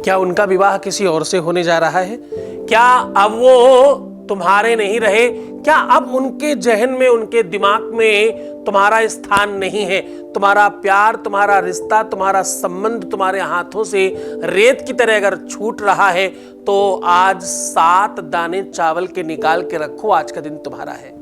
क्या उनका विवाह किसी और से होने जा रहा है? क्या अब वो तुम्हारे नहीं रहे? क्या अब उनके जहन में, उनके दिमाग में तुम्हारा स्थान नहीं है? तुम्हारा प्यार, तुम्हारा रिश्ता, तुम्हारा संबंध तुम्हारे हाथों से रेत की तरह अगर छूट रहा है तो आज 7 दाने चावल के निकाल के रखो, आज का दिन तुम्हारा है।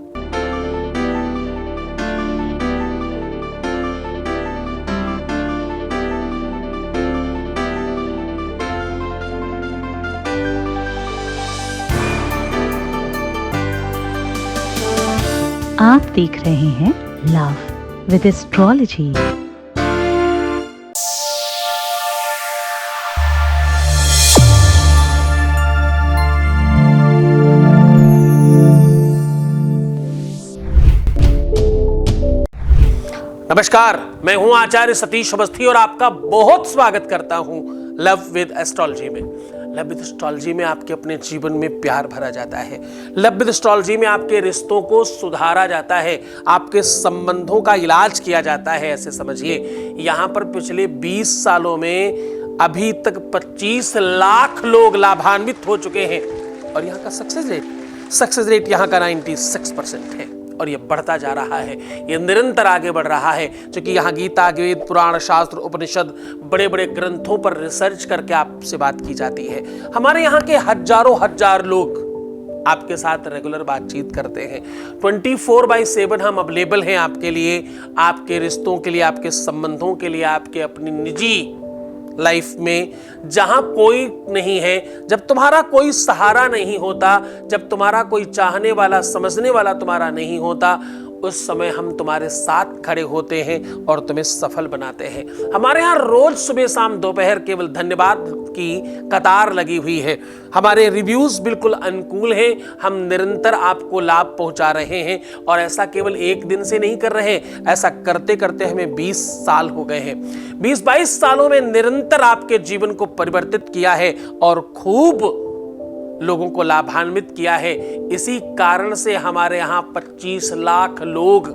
आप देख रहे हैं लव विद एस्ट्रोलॉजी। नमस्कार, मैं हूं आचार्य सतीश अवस्थी और आपका बहुत स्वागत करता हूं लव विद एस्ट्रोलॉजी में। लव विद एस्ट्रोलॉजी में आपके अपने जीवन में प्यार भरा जाता है। लव विद एस्ट्रोलॉजी में आपके रिश्तों को सुधारा जाता है, आपके संबंधों का इलाज किया जाता है। ऐसे समझिए, यहां पर पिछले 20 सालों में अभी तक 25 लाख लोग लाभान्वित हो चुके हैं और यहाँ का सक्सेस रेट यहाँ का 96% है और ये बढ़ता जा रहा है, ये निरंतर आगे बढ़ रहा है। क्योंकि यहाँ गीता, वेद, पुराण, शास्त्र, उपनिषद, बड़े बड़े ग्रंथों पर रिसर्च करके आपसे बात की जाती है। हमारे यहाँ के हजारों हजार लोग आपके साथ रेगुलर बातचीत करते हैं। 24/7 हम अवेलेबल हैं आपके लिए, आपके रिश्तों के लिए, आपके संबंधों के लिए, आपके अपनी निजी लाइफ में जहां कोई नहीं है, जब तुम्हारा कोई सहारा नहीं होता, जब तुम्हारा कोई चाहने वाला, समझने वाला तुम्हारा नहीं होता, उस समय हम तुम्हारे साथ खड़े होते हैं और तुम्हें सफल बनाते हैं। हमारे यहाँ रोज सुबह शाम दोपहर केवल धन्यवाद की कतार लगी हुई है। हमारे रिव्यूज बिल्कुल अनुकूल हैं, हम निरंतर आपको लाभ पहुंचा रहे हैं और ऐसा केवल एक दिन से नहीं कर रहे, ऐसा करते करते हमें 20 साल हो गए हैं। 20-22 सालों में निरंतर आपके जीवन को परिवर्तित किया है और खूब लोगों को लाभान्वित किया है। इसी कारण से हमारे यहाँ 25 लाख लोग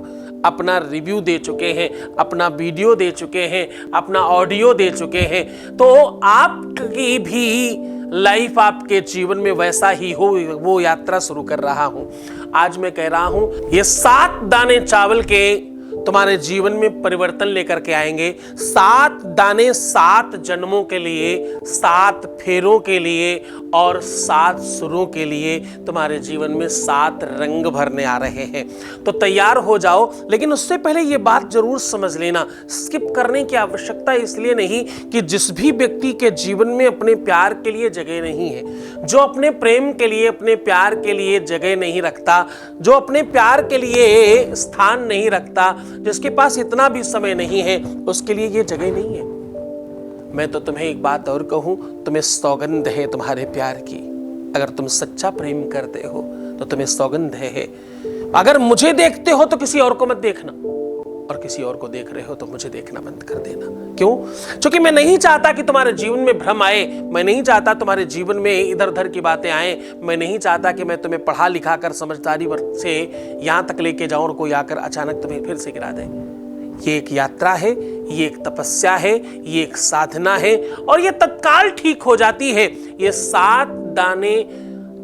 अपना रिव्यू दे चुके हैं, अपना वीडियो दे चुके हैं, अपना ऑडियो दे चुके हैं। तो आपकी भी लाइफ, आपके जीवन में वैसा ही हो, वो यात्रा शुरू कर रहा हूं। आज मैं कह रहा हूं, ये 7 दाने चावल के तुम्हारे जीवन में परिवर्तन लेकर के आएंगे। 7 दाने 7 जन्मों के लिए, 7 फेरों के लिए और 7 सुरों के लिए तुम्हारे जीवन में 7 रंग भरने आ रहे हैं। तो तैयार हो जाओ, लेकिन उससे पहले ये बात जरूर समझ लेना, स्किप करने की आवश्यकता इसलिए नहीं कि जिस भी व्यक्ति के जीवन में अपने प्यार के लिए जगह नहीं है, जो अपने प्रेम के लिए, अपने प्यार के लिए जगह नहीं रखता, जो अपने प्यार के लिए स्थान नहीं रखता, जिसके पास इतना भी समय नहीं है, उसके लिए ये जगह नहीं है। मैं तो तुम्हें एक बात और कहूं, तुम्हें सौगंध है तुम्हारे प्यार की। अगर तुम सच्चा प्रेम करते हो तो तुम्हें सौगंध है। अगर मुझे देखते हो तो किसी और को मत देखना, और किसी और को देख रहे हो तो मुझे देखना बंद कर देना। क्यों? क्योंकि मैं नहीं चाहता कि तुम्हारे जीवन में भ्रम आए, मैं नहीं चाहता तुम्हारे जीवन में इधर उधर की बातें आए, मैं नहीं चाहता कि मैं तुम्हें पढ़ा लिखा कर समझदारी से यहां तक लेके जाऊं और कोई आकर अचानक तुम्हें फिर से गिरा दे। ये एक यात्रा है, ये एक तपस्या है, ये एक साधना है और ये तत्काल ठीक हो जाती है। ये 7 दाने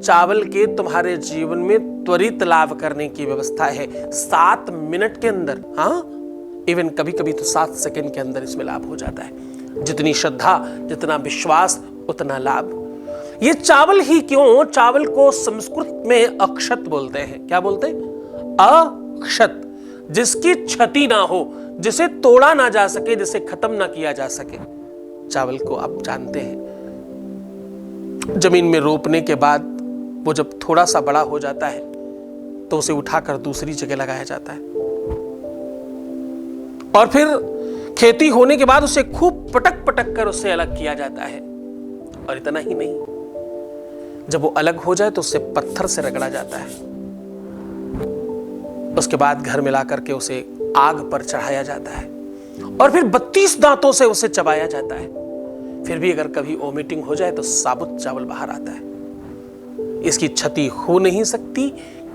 चावल के तुम्हारे जीवन में त्वरित लाभ करने की व्यवस्था है। 7 मिनट के अंदर, हाँ, इवन कभी कभी तो 7 सेकंड के अंदर इसमें लाभ हो जाता है। जितनी श्रद्धा, जितना विश्वास, उतना लाभ। ये चावल ही क्यों, चावल को संस्कृत में अक्षत बोलते हैं। क्या बोलते हैं? अक्षत, जिसकी क्षति ना हो, जिसे तोड़ा ना जा सके, जिसे खत्म ना किया जा सके। चावल को आप जानते हैं, जमीन में रोपने के बाद वो जब थोड़ा सा बड़ा हो जाता है तो उसे उठाकर दूसरी जगह लगाया जाता है और फिर खेती होने के बाद उसे खूब पटक पटक कर उससे अलग किया जाता है। और इतना ही नहीं, जब वो अलग हो जाए तो उसे पत्थर से रगड़ा जाता है। उसके बाद घर में ला करके उसे आग पर चढ़ाया जाता है और फिर 32 दांतों से उसे चबाया जाता है। फिर भी अगर कभी वोमिटिंग हो जाए तो साबुत चावल बाहर आता है। इसकी क्षति हो नहीं सकती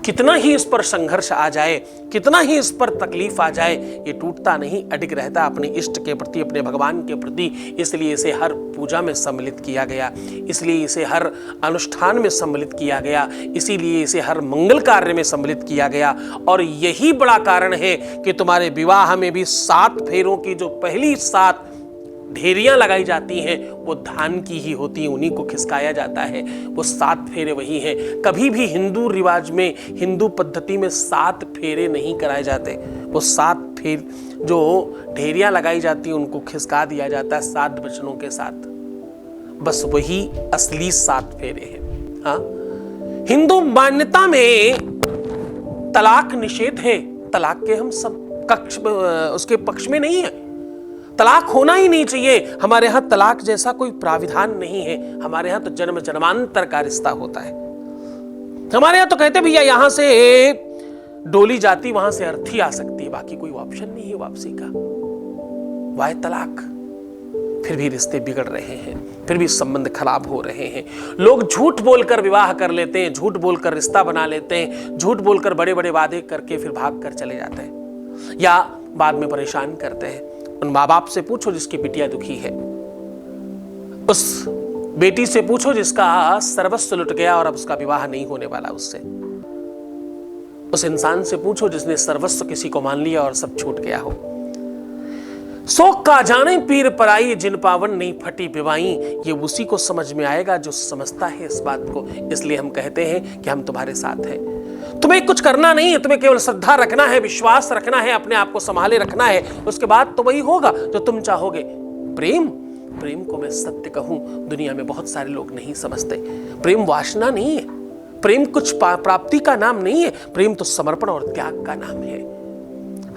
कितना ही इस पर संघर्ष आ जाए, कितना ही इस पर तकलीफ आ जाए, ये टूटता नहीं, अडिग रहता अपने इष्ट के प्रति, अपने भगवान के प्रति। इसलिए इसे हर पूजा में सम्मिलित किया गया, इसलिए इसे हर अनुष्ठान में सम्मिलित किया गया, इसीलिए इसे हर मंगल कार्य में सम्मिलित किया गया। और यही बड़ा कारण है कि तुम्हारे विवाह में भी 7 फेरों की जो पहली 7 ढेरियां लगाई जाती हैं वो धान की ही होती हैं, उन्हीं को खिसकाया जाता है। वो 7 फेरे वही हैं। कभी भी हिंदू रिवाज में, हिंदू पद्धति में 7 फेरे नहीं कराए जाते। वो 7 फेर जो ढेरियां लगाई जाती हैं उनको खिसका दिया जाता है 7 वचनों के साथ। बस वही असली 7 फेरे हैं। हाँ, हिंदू मान्यता में तलाक निषेध है। तलाक के हम सब उसके पक्ष में नहीं है। तलाक होना ही नहीं चाहिए। हमारे यहाँ तलाक जैसा कोई प्राविधान नहीं है। हमारे यहाँ तो जन्म जन्मांतर का रिश्ता होता है। हमारे यहाँ तो कहते भैया यहाँ से डोली जाती वहां से अर्थी आ सकती है, बाकी कोई ऑप्शन नहीं है वापसी का। वाय तलाक। फिर भी रिश्ते बिगड़ रहे हैं, फिर भी संबंध खराब हो रहे हैं। लोग झूठ बोलकर विवाह कर लेते हैं, झूठ बोलकर रिश्ता बना लेते हैं, झूठ बोलकर बड़े बड़े वादे करके फिर भाग कर चले जाते हैं या बाद में परेशान करते हैं। उन माँ बाप से पूछो जिसकी बिटिया दुखी है, उस बेटी से पूछो जिसका सर्वस्व लुट गया और अब उसका विवाह नहीं होने वाला उससे। उस इंसान से पूछो जिसने सर्वस्व किसी को मान लिया और सब छूट गया हो। शोक का जाने पीर पराई, जिन पावन नहीं फटी विवाई। ये उसी को समझ में आएगा जो समझता है इस बात को। इसलिए हम कहते हैं कि हम तुम्हारे साथ हैं। तुम्हें कुछ करना नहीं है, तुम्हें केवल श्रद्धा रखना है, विश्वास रखना है, अपने आप को संभाले रखना है। उसके बाद तो वही होगा जो तुम चाहोगे। प्रेम को मैं सत्य कहूं, दुनिया में बहुत सारे लोग नहीं समझते। प्रेम वासना नहीं है, प्रेम कुछ प्राप्ति का नाम नहीं है। प्रेम तो समर्पण और त्याग का नाम है।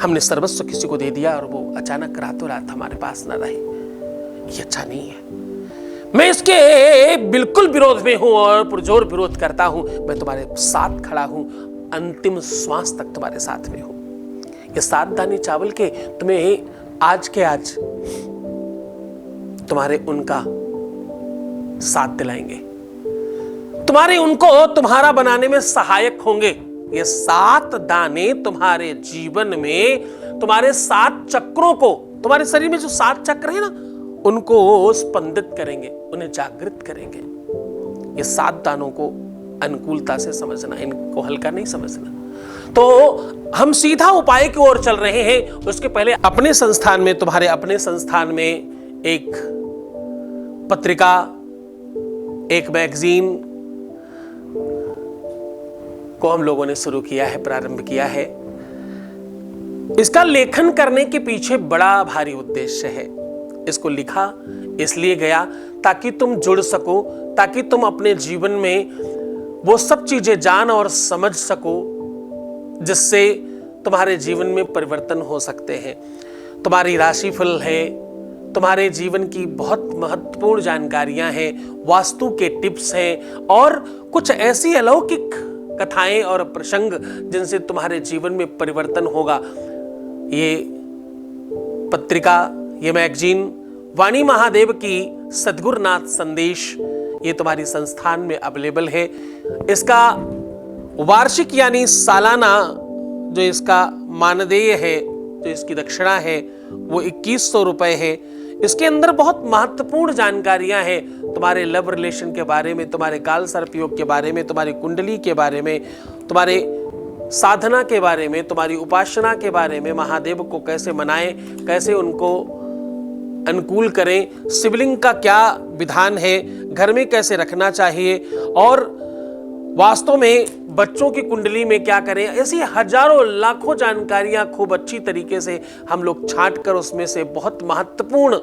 हमने सर्वस्व किसी को दे दिया और वो अचानक रातों रात हमारे पास ना रहे, ये अच्छा नहीं है। मैं इसके बिल्कुल विरोध में हूं और पुरजोर विरोध करता हूं। मैं तुम्हारे साथ खड़ा हूं, अंतिम श्वास तक तुम्हारे साथ में हूं। ये 7 दाने चावल के तुम्हें आज के आज तुम्हारे उनका साथ दिलाएंगे, तुम्हारे उनको तुम्हारा बनाने में सहायक होंगे। ये 7 दाने तुम्हारे जीवन में, तुम्हारे 7 चक्रों को, तुम्हारे शरीर में जो 7 चक्र है ना, उनको स्पंदित करेंगे, उन्हें जागृत करेंगे। ये 7 दानों को अनुकूलता से समझना, इनको हल्का नहीं समझना। तो हम सीधा उपाय की ओर चल रहे हैं। उसके पहले अपने संस्थान में, तुम्हारे अपने संस्थान में एक पत्रिका, एक मैगजीन को हम लोगों ने शुरू किया है, प्रारंभ किया है। इसका लेखन करने के पीछे बड़ा भारी उद्देश्य है। इसको लिखा इसलिए गया ताकि तुम जुड़ सको, ताकि तुम अपने जीवन में वो सब चीजें जान और समझ सको जिससे तुम्हारे जीवन में परिवर्तन हो सकते हैं। तुम्हारी राशिफल है, तुम्हारे जीवन की बहुत महत्वपूर्ण जानकारियां हैं, वास्तु के टिप्स हैं और कुछ ऐसी अलौकिक कथाएं और प्रसंग जिनसे तुम्हारे जीवन में परिवर्तन होगा। ये पत्रिका, ये मैगजीन वाणी महादेव की सद्गुरुनाथ संदेश, ये तुम्हारी संस्थान में अवेलेबल है। इसका वार्षिक यानी सालाना जो इसका मानदेय है, जो इसकी दक्षिणा है, वो 2100 रुपए है। इसके अंदर बहुत महत्वपूर्ण जानकारियां हैं तुम्हारे लव रिलेशन के बारे में, तुम्हारे काल सर्प योग के बारे में, तुम्हारी कुंडली के बारे में, तुम्हारे साधना के बारे में, तुम्हारी उपासना के बारे में, महादेव को कैसे मनाएं, कैसे उनको अनुकूल करें, शिवलिंग का क्या विधान है, घर में कैसे रखना चाहिए और वास्तव में बच्चों की कुंडली में क्या करें। ऐसी हजारों लाखों जानकारियां खूब अच्छी तरीके से हम लोग छांट कर उसमें से बहुत महत्वपूर्ण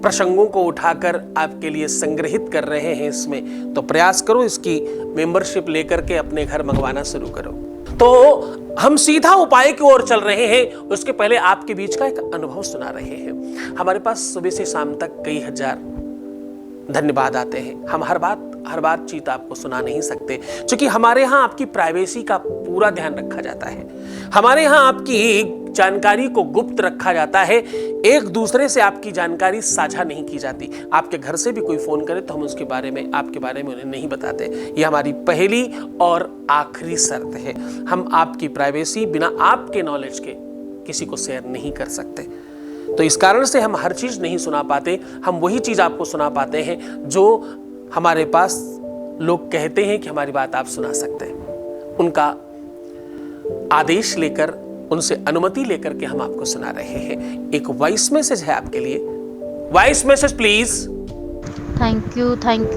प्रसंगों को उठाकर आपके लिए संग्रहित कर रहे हैं इसमें। तो प्रयास करो, इसकी मेंबरशिप लेकर के अपने घर मंगवाना शुरू करो। तो हम सीधा उपाय की ओर चल रहे हैं। उसके पहले आपके बीच का एक अनुभव सुना रहे हैं। हमारे पास सुबह से शाम तक कई हजार धन्यवाद आते हैं। हम हर बातचीत आपको सुना नहीं सकते, क्योंकि हमारे यहाँ आपकी प्राइवेसी का पूरा ध्यान रखा जाता है। हमारे यहाँ आपकी जानकारी को गुप्त रखा जाता है, एक दूसरे से आपकी जानकारी साझा नहीं की जाती। आपके घर से भी कोई फोन करे तो हम उसके बारे में, आपके बारे में उन्हें नहीं बताते। ये हमारी पहली और आखिरी शर्त है। हम आपकी प्राइवेसी बिना आपके नॉलेज के किसी को शेयर नहीं कर सकते। तो इस कारण से हम हर चीज नहीं सुना पाते। हम वही चीज आपको सुना पाते हैं जो हमारे पास लोग कहते हैं कि हमारी बात आप सुना सकते हैं। उनका आदेश लेकर, उनसे अनुमति लेकर के हम आपको सुना रहे हैं। एक वॉइस मैसेज है आपके लिए। Voice message please. Thank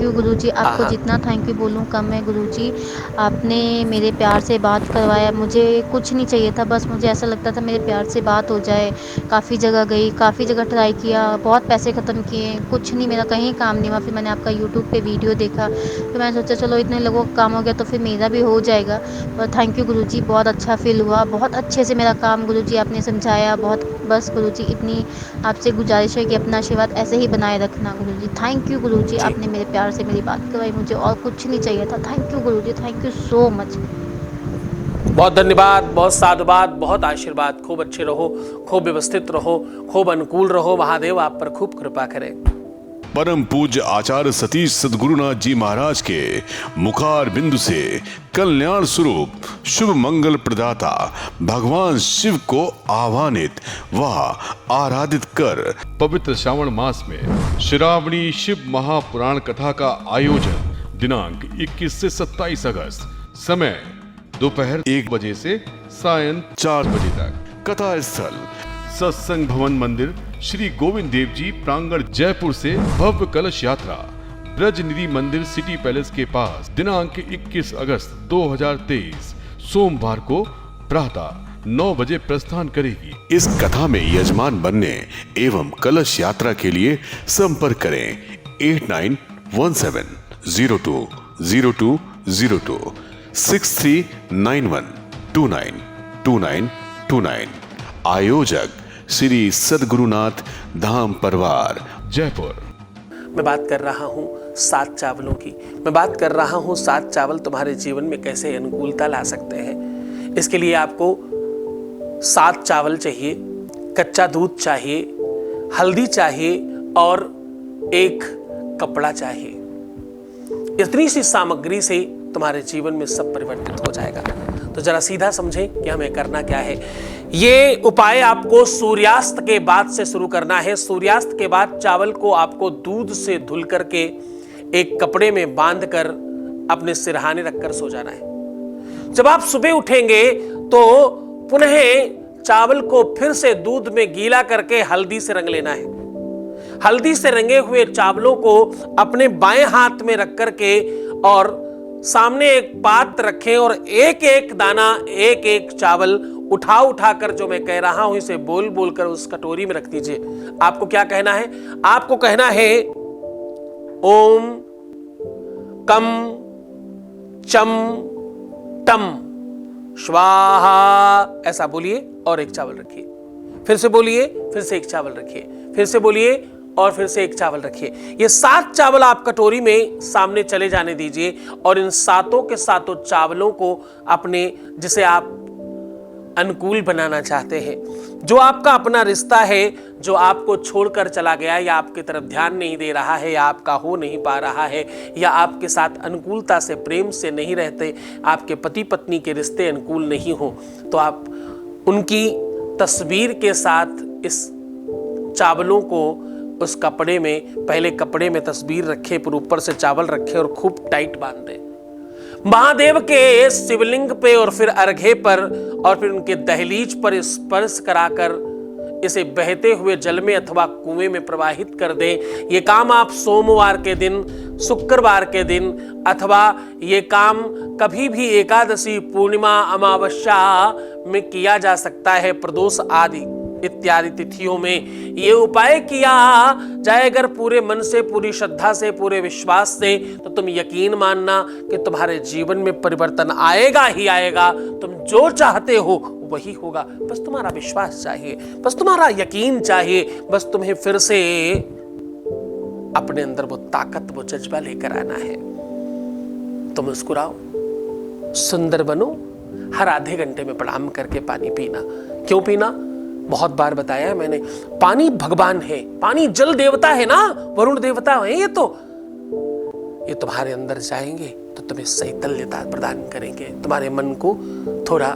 you guruji. आपको जितना थैंक यू बोलूँ कम है गुरुजी। आपने मेरे प्यार से बात करवाया, मुझे कुछ नहीं चाहिए था, बस मुझे ऐसा लगता था मेरे प्यार से बात हो जाए। काफ़ी जगह गई, काफ़ी जगह ट्राई किया, बहुत पैसे ख़त्म किए, कुछ नहीं, मेरा कहीं काम नहीं हुआ। फिर मैंने आपका यूट्यूब पे वीडियो देखा, फिर मैंने सोचा चलो इतने लोगों का काम हो गया तो फिर मेरा भी हो जाएगा। और थैंक यू गुरुजी, बहुत अच्छा फील हुआ, बहुत अच्छे से मेरा काम गुरुजी आपने समझाया। बहुत बस गुरुजी इतनी आपसे गुजारिश है कि अपना आशीर्वाद ऐसे ही बनाए रखना गुरुजी। थैंक यू गुरुजी, आपने मेरे प्यार से मेरी बात करवाई, मुझे और कुछ नहीं चाहिए था। Thank you Guruji, thank you so much. बहुत धन्यवाद, बहुत साधुवाद, बहुत आशीर्वाद। खूब अच्छे रहो, खूब व्यवस्थित रहो, खूब अनुकूल रहो। महादेव आप पर खूब कृपा करें। परम पूज्य आचार्य सतीश सद्गुरुनाथ जी महाराज के मुखार बिंदु से कल्याण स्वरूप शुभ मंगल प्रदाता भगवान शिव को आह्वानित व आराधित कर पवित्र श्रावण मास में श्रावणी शिव महापुराण कथा का आयोजन दिनांक 21 से 27 अगस्त, समय दोपहर 1 बजे से सायं 4 बजे तक। कथा स्थल सत्संग भवन मंदिर श्री गोविंद देव जी प्रांगण जयपुर से भव्य कलश यात्रा ब्रज निधि मंदिर सिटी पैलेस के पास दिनांक 21 अगस्त 2023 सोमवार को प्रातः 9 बजे प्रस्थान करेगी। इस कथा में यजमान बनने एवं कलश यात्रा के लिए संपर्क करें 8917020202 6391292929। आयोजक श्री सद्गुरुनाथ धाम परिवार जयपुर। मैं बात कर रहा हूँ 7 चावलों की। मैं बात कर रहा हूँ 7 चावल तुम्हारे जीवन में कैसे अनुकूलता ला सकते हैं। इसके लिए आपको 7 चावल चाहिए, कच्चा दूध चाहिए, हल्दी चाहिए और एक कपड़ा चाहिए। इतनी सी सामग्री से तुम्हारे जीवन में सब परिवर्तित हो जाएगा। तो जरा सीधा समझें कि हमें करना क्या है। ये उपाय आपको सूर्यास्त के बाद से शुरू करना है। सूर्यास्त के बाद चावल को आपको दूध से धुल करके एक कपड़े में बांधकर अपने सिरहाने रखकर सो जाना है। जब आप सुबह उठेंगे तो पुनः चावल को फिर से दूध में गीला करके हल्दी से रंग लेना है। हल्दी से रंगे हुए चावलों को अपने बाएं हाथ में रख करके और सामने एक पात्र रखें और एक एक दाना, एक एक चावल उठा कर जो मैं कह रहा हूं इसे बोल बोल कर उस कटोरी में रख दीजिए। आपको क्या कहना है? आपको कहना है ओम कम चम टम स्वाहा, ऐसा बोलिए और एक चावल रखिए। फिर से बोलिए, फिर से एक चावल रखिए, फिर से बोलिए और फिर से एक चावल रखिए। ये 7 चावल आप कटोरी में सामने चले जाने दीजिए और इन 7 के 7 चावलों को अपने, जिसे आप अनुकूल बनाना चाहते हैं, जो आपका अपना रिश्ता है, जो आपको छोड़कर चला गया या आपकी तरफ ध्यान नहीं दे रहा है या आपका हो नहीं पा रहा है या आपके साथ अनुकूलता से, प्रेम से नहीं रहते, आपके पति पत्नी के रिश्ते अनुकूल नहीं हो, तो आप उनकी तस्वीर के साथ इस चावलों को उस कपड़े में, पहले कपड़े में तस्वीर रखे, फिर ऊपर से चावल रखे और खूब टाइट बांध दें महादेव के शिवलिंग पे और फिर अर्घे पर और फिर उनके दहलीज पर स्पर्श कराकर इसे बहते हुए जल में अथवा कुएं में प्रवाहित कर दें। ये काम आप सोमवार के दिन, शुक्रवार के दिन अथवा ये काम कभी भी एकादशी, पूर्णिमा, अमावस्या में किया जा सकता है, प्रदोष आदि इत्यादि तिथियों में ये उपाय किया जाए अगर पूरे मन से, पूरी श्रद्धा से, पूरे विश्वास से, तो तुम यकीन मानना कि तुम्हारे जीवन में परिवर्तन आएगा ही आएगा। तुम जो चाहते हो वही होगा। बस तुम्हारा विश्वास चाहिए, बस तुम्हारा यकीन चाहिए, बस तुम्हें फिर से अपने अंदर वो ताकत, वो जज्बा लेकर आना है। तुम मुस्कुराओ, सुंदर बनो, हर आधे घंटे में प्रणाम करके पानी पीना। क्यों पीना? बहुत बार बताया है मैंने, पानी भगवान है, पानी जल देवता है ना, वरुण देवता है। ये तुम्हारे अंदर जाएंगे तो तुम्हें शैतल्यता प्रदान करेंगे, तुम्हारे मन को थोड़ा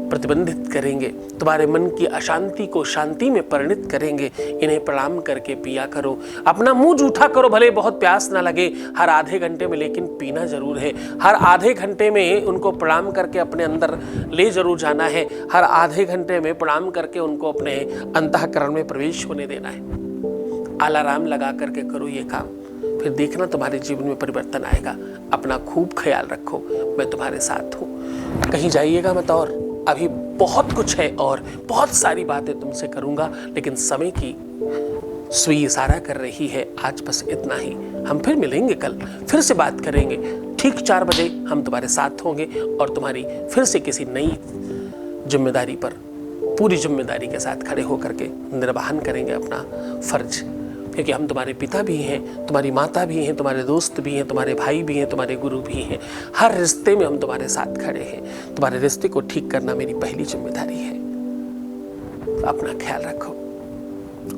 प्रतिबंधित करेंगे, तुम्हारे मन की अशांति को शांति में परिणित करेंगे। इन्हें प्रणाम करके पिया करो। अपना मुंह जूठा करो, भले बहुत प्यास ना लगे हर आधे घंटे में, लेकिन पीना जरूर है। हर आधे घंटे में उनको प्रणाम करके अपने अंदर ले जरूर जाना है। हर आधे घंटे में प्रणाम करके उनको अपने अंतःकरण में प्रवेश होने देना है। अलार्म लगा करके करो ये काम, फिर देखना तुम्हारे जीवन में परिवर्तन आएगा। अपना खूब ख्याल रखो, मैं तुम्हारे साथ हूँ। कहीं जाइएगा मत, और अभी बहुत कुछ है और बहुत सारी बातें तुमसे करूंगा, लेकिन समय की सुई इशारा कर रही है। आज बस इतना ही। हम फिर मिलेंगे कल, फिर से बात करेंगे। ठीक 4 बजे हम तुम्हारे साथ होंगे और तुम्हारी फिर से किसी नई जिम्मेदारी पर पूरी जिम्मेदारी के साथ खड़े होकर के निर्वहन करेंगे अपना फर्ज। क्योंकि हम तुम्हारे पिता भी हैं, तुम्हारी माता भी हैं, तुम्हारे दोस्त भी हैं, तुम्हारे भाई भी हैं, तुम्हारे गुरु भी हैं। हर रिश्ते में हम तुम्हारे साथ खड़े हैं। तुम्हारे रिश्ते को ठीक करना मेरी पहली जिम्मेदारी है। अपना ख्याल रखो।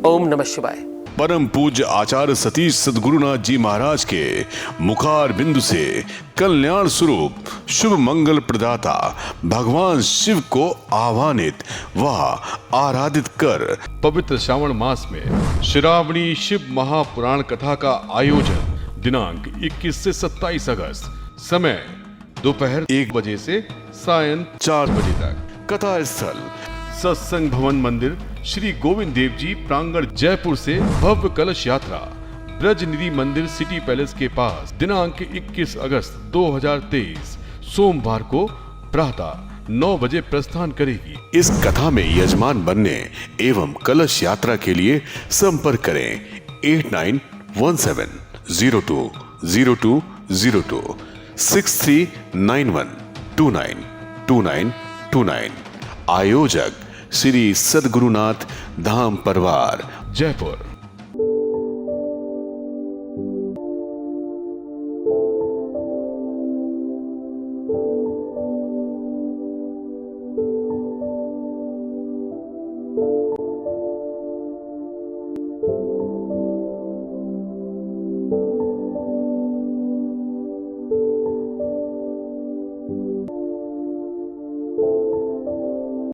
ओम नमः शिवाय। परम पूज्य आचार्य सतीश सद्गुरुनाथ जी महाराज के मुखार बिंदु से कल्याण स्वरूप शुभ मंगल प्रदाता भगवान शिव को आह्वानित व आराधित कर पवित्र श्रावण मास में श्रावणी शिव महापुराण कथा का आयोजन दिनांक 21 से 27 अगस्त, समय दोपहर 1 बजे से सायं 4 बजे तक। कथा स्थल सत्संग भवन मंदिर श्री गोविंद देव जी प्रांगण जयपुर से भव्य कलश यात्रा ब्रज निधि मंदिर सिटी पैलेस के पास दिनांक 21 अगस्त 2023 सोमवार को प्रातः 9 बजे प्रस्थान करेगी। इस कथा में यजमान बनने एवं कलश यात्रा के लिए संपर्क करें 8917020202 6391292929। आयोजक श्री सद्गुरुनाथ धाम परिवार जयपुर।